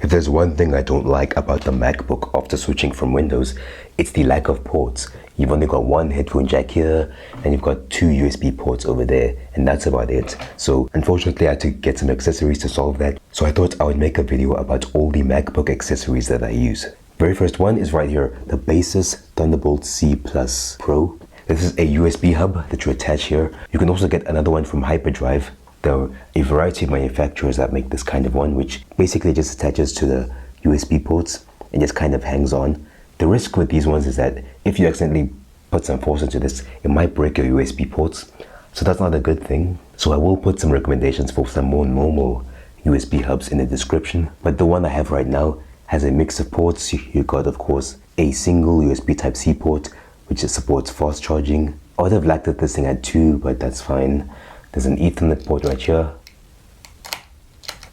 If there's one thing I don't like about the MacBook after switching from Windows, it's the lack of ports. You've only got one headphone jack here, and you've got two USB ports over there, and that's about it. So unfortunately I had to get some accessories to solve that. So I thought I would make a video about all the MacBook accessories that I use. Very first one is right here, the Basis Thunderbolt C Plus Pro. This is a USB hub that you attach here. You can also get another one from Hyperdrive. There are a variety of manufacturers that make this kind of one, which basically just attaches to the USB ports and just kind of hangs on. The risk with these ones is that if you accidentally put some force into this, it might break your USB ports. So that's not a good thing. So I will put some recommendations for some more normal USB hubs in the description. But the one I have right now has a mix of ports. You got, of course, a single USB Type-C port, which supports fast charging. I would have liked that this thing had two, but that's fine. There's an Ethernet port right here.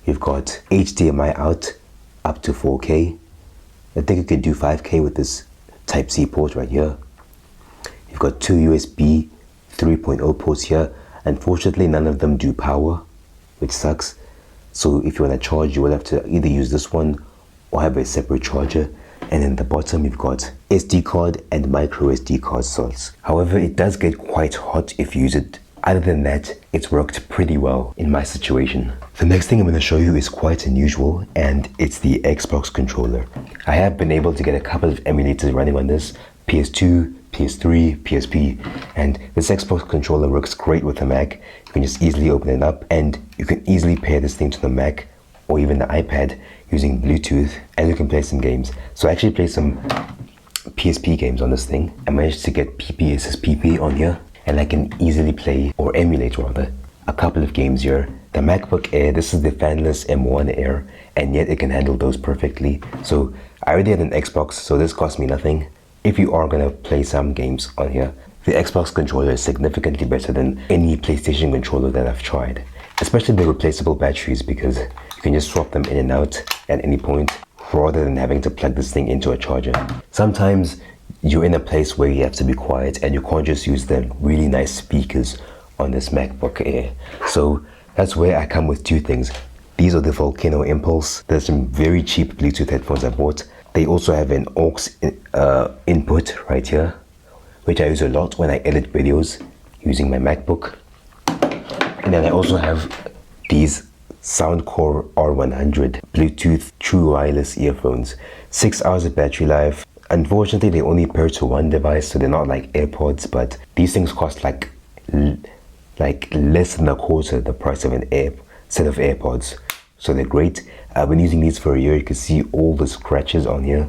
You've got HDMI out up to 4K. I think you could do 5K with this Type-C port right here. You've got two USB 3.0 ports here. Unfortunately, none of them do power, which sucks. So if you want to charge, you will have to either use this one or have a separate charger. And in the bottom, you've got SD card and micro SD card slots. However, it does get quite hot if you use it. Other than that, it's worked pretty well in my situation. The next thing I'm going to show you is quite unusual, and it's the Xbox controller. I have been able to get a couple of emulators running on this, PS2, PS3, PSP, and this Xbox controller works great with the Mac. You can just easily open it up, and you can easily pair this thing to the Mac or even the iPad using Bluetooth, and you can play some games. So I actually played some PSP games on this thing. I managed to get PP vs PP on here, and I can easily play, or emulate rather, a couple of games here. The MacBook Air, this is the fanless M1 Air, and yet it can handle those perfectly. So I already had an Xbox, so this cost me nothing. If you are gonna play some games on here, the Xbox controller is significantly better than any PlayStation controller that I've tried. Especially the replaceable batteries, because you can just swap them in and out at any point, rather than having to plug this thing into a charger. Sometimes you're in a place where you have to be quiet and you can't just use the really nice speakers on this MacBook Air. So that's where I come with two things. These are the Volcano Impulse. There's some very cheap Bluetooth headphones I bought. They also have an aux input right here, which I use a lot when I edit videos using my MacBook. And then I also have these Soundcore R100 Bluetooth True Wireless earphones. 6 hours of battery life. Unfortunately, they only pair to one device, so they're not like AirPods, but these things cost like less than a quarter the price of an set of AirPods. So they're great. I've been using these for a year. You can see all the scratches on here.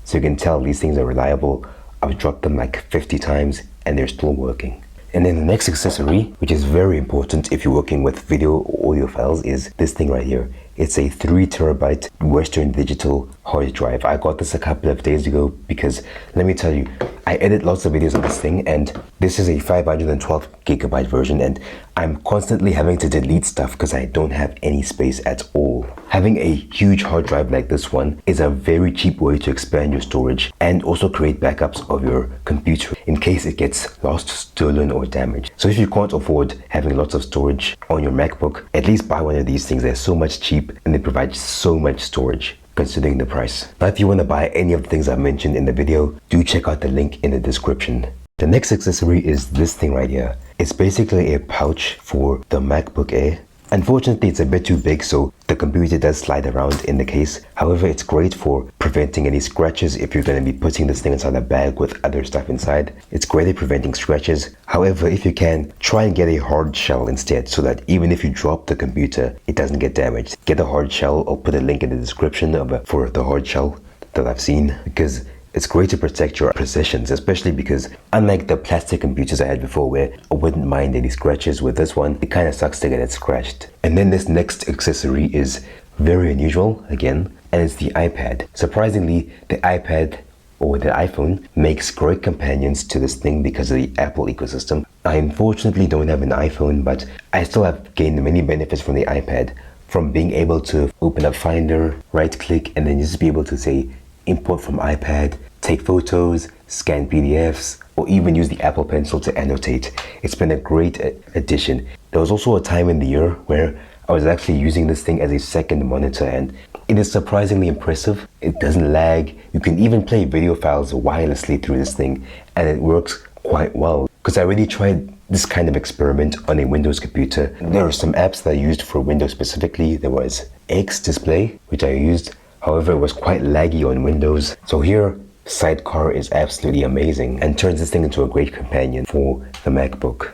So you can tell these things are reliable. I've dropped them like 50 times and they're still working. And then the next accessory, which is very important if you're working with video or audio files, is this thing right here. It's a 3 terabyte Western Digital hard drive. I got this a couple of days ago because, let me tell you, I edit lots of videos on this thing, and this is a 512 gigabyte version, and I'm constantly having to delete stuff because I don't have any space at all. Having a huge hard drive like this one is a very cheap way to expand your storage and also create backups of your computer in case it gets lost, stolen, or damaged. So if you can't afford having lots of storage on your MacBook, at least buy one of these things. They're so much cheap and they provide so much storage considering the price. Now if you want to buy any of the things I mentioned in the video, do check out the link in the description. The next accessory is this thing right here. It's basically a pouch for the MacBook Air. Unfortunately, it's a bit too big, so the computer does slide around in the case. However, it's great for preventing any scratches if you're going to be putting this thing inside a bag with other stuff inside. It's great at preventing scratches. However, if you can, try and get a hard shell instead, so that even if you drop the computer, it doesn't get damaged. Get a hard shell. I'll put a link in the description for the hard shell that I've seen, because it's great to protect your possessions, especially because unlike the plastic computers I had before where I wouldn't mind any scratches, with this one, it kind of sucks to get it scratched. And then this next accessory is very unusual again, and it's the iPad. Surprisingly, the iPad or the iPhone makes great companions to this thing because of the Apple ecosystem. I unfortunately don't have an iPhone, but I still have gained many benefits from the iPad, from being able to open up Finder, right click, and then just be able to say import from iPad, take photos, scan PDFs, or even use the Apple Pencil to annotate. It's been a great addition. There was also a time in the year where I was actually using this thing as a second monitor, and It is surprisingly impressive. It doesn't lag. You can even play video files wirelessly through this thing, and it works quite well. Because I already tried this kind of experiment on a Windows computer. There are some apps that I used for Windows specifically. There was X Display, which I used. However, it was quite laggy on Windows. So here, Sidecar is absolutely amazing and turns this thing into a great companion for the MacBook.